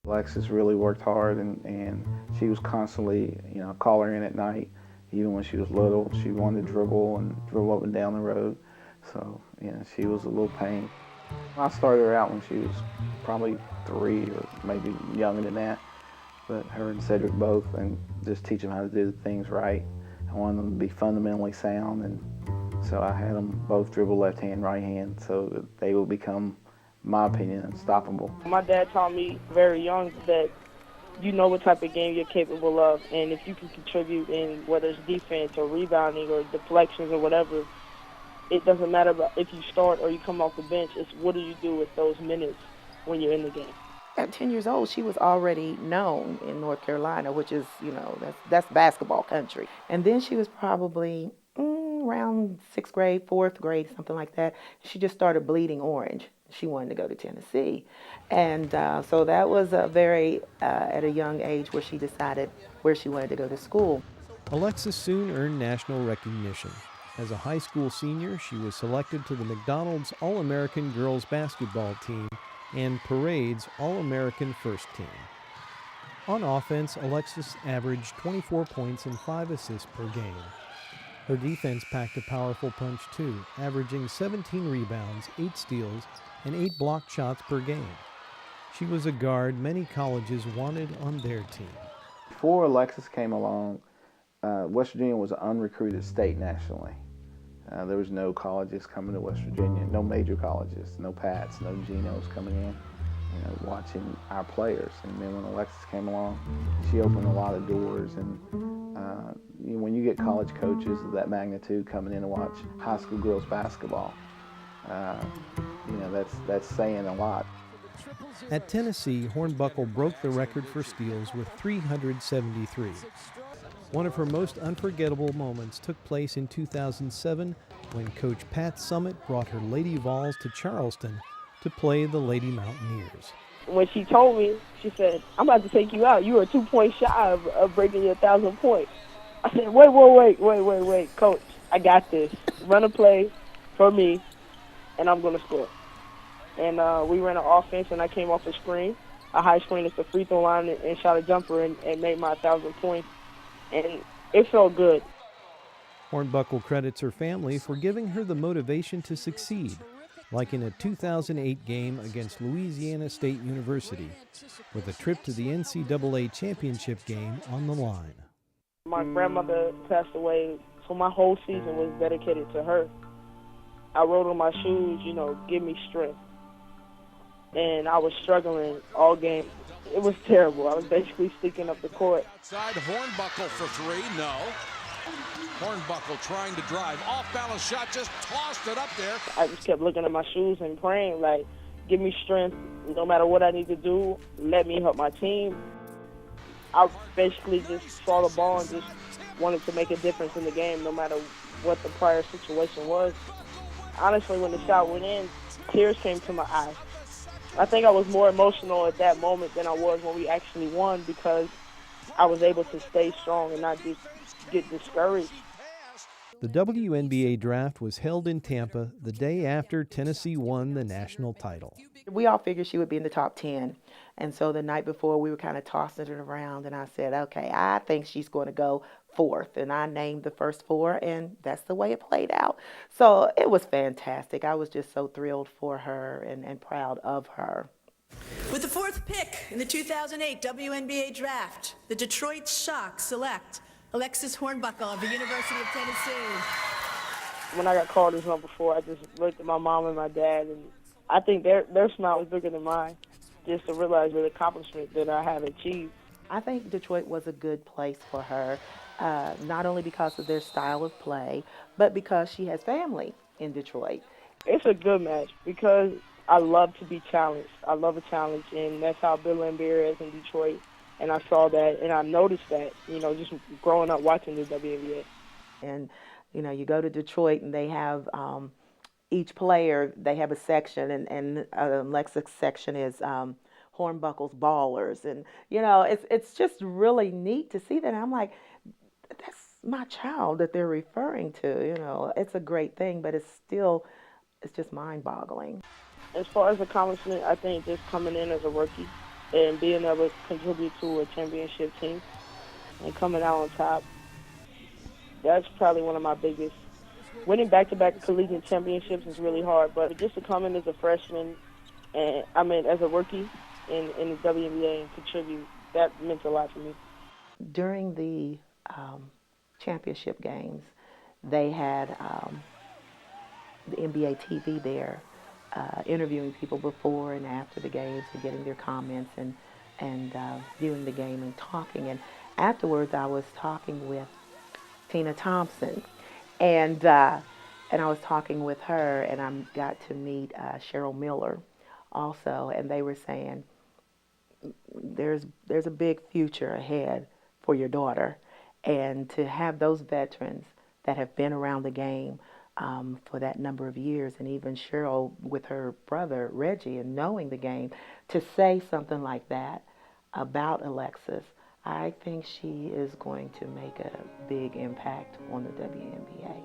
Alexis really worked hard, and she was constantly, call her in at night. Even when she was little, she wanted to dribble up and down the road. So, she was a little pain. I started her out when she was probably 3 or maybe younger than that. But her and Cedric both, and just teach them how to do things right. I wanted them to be fundamentally sound, and so I had them both dribble left hand, right hand, so that they would become, in my opinion, unstoppable. My dad taught me very young that you know what type of game you're capable of, and if you can contribute in whether it's defense or rebounding or deflections or whatever, it doesn't matter if you start or you come off the bench. It's what do you do with those minutes when you're in the game. At 10 years old, she was already known in North Carolina, which is, that's basketball country. And then she was probably around 6th grade, 4th grade, something like that. She just started bleeding orange. She wanted to go to Tennessee. And so that was at a young age where she decided where she wanted to go to school. Alexis soon earned national recognition. As a high school senior, she was selected to the McDonald's All-American Girls Basketball Team and Parade's All-American First Team. On offense, Alexis averaged 24 points and 5 assists per game. Her defense packed a powerful punch too, averaging 17 rebounds, 8 steals, and 8 blocked shots per game. She was a guard many colleges wanted on their team. Before Alexis came along, West Virginia was an unrecruited state nationally. There was no colleges coming to West Virginia, no major colleges, no Pats, no Genos coming in, watching our players. And then when Alexis came along, she opened a lot of doors. And when you get college coaches of that magnitude coming in to watch high school girls basketball, that's saying a lot. At Tennessee, Hornbuckle broke the record for steals with 373. One of her most unforgettable moments took place in 2007 when Coach Pat Summitt brought her Lady Vols to Charleston to play the Lady Mountaineers. When she told me, she said, "I'm about to take you out. You were 2 points shy of breaking your 1,000 points." I said, wait, Coach, I got this. Run a play for me, and I'm going to score. And we ran an offense, and I came off a screen, a high screen at the free throw line, and shot a jumper and made my 1,000 points. And it felt good. Hornbuckle credits her family for giving her the motivation to succeed, like in a 2008 game against Louisiana State University, with a trip to the NCAA championship game on the line. My grandmother passed away, so my whole season was dedicated to her. I wrote on my shoes, give me strength. And I was struggling all game. It was terrible. I was basically sticking up the court. Side Hornbuckle for 3, no. Hornbuckle trying to drive. Off-balance shot, just tossed it up there. I just kept looking at my shoes and praying, like, give me strength. No matter what I need to do, let me help my team. I basically just saw the ball and just wanted to make a difference in the game, no matter what the prior situation was. Honestly, when the shot went in, tears came to my eyes. I think I was more emotional at that moment than I was when we actually won, because I was able to stay strong and not just get discouraged. The WNBA draft was held in Tampa the day after Tennessee won the national title. We all figured she would be in the top 10. And so the night before, we were kind of tossing it around, and I said, okay, I think she's going to go 4th. And I named the first 4, and that's the way it played out. So it was fantastic. I was just so thrilled for her and proud of her. With the 4th pick in the 2008 WNBA draft, the Detroit Shock select Alexis Hornbuckle of the University of Tennessee. When I got called this number 4, I just looked at my mom and my dad, and I think their smile was bigger than mine, just to realize the accomplishment that I had achieved. I think Detroit was a good place for her, not only because of their style of play, but because she has family in Detroit. It's a good match because I love to be challenged. I love a challenge, and that's how Bill Laimbeer is in Detroit. And I saw that, and I noticed that, just growing up watching the WNBA. And, you go to Detroit, and they have each player, they have a section, and Alexis' section is Hornbuckle's Ballers. And, it's just really neat to see that. And I'm like, my child that they're referring to. You know, it's a great thing, but it's just mind-boggling. As far as accomplishment, I think just coming in as a rookie and being able to contribute to a championship team and coming out on top, that's probably one of my biggest. Winning back-to-back collegiate championships is really hard, but just to come in as a freshman and as a rookie in the WNBA and contribute, that meant a lot to me. During the championship games, they had the NBA TV there, interviewing people before and after the games and getting their comments and viewing the game and talking. And afterwards, I was talking with Tina Thompson, and I was talking with her, and I got to meet Cheryl Miller also, and they were saying there's a big future ahead for your daughter, and to have those veterans that have been around the game for that number of years, and even Cheryl with her brother Reggie and knowing the game, to say something like that about Alexis, I think she is going to make a big impact on the WNBA.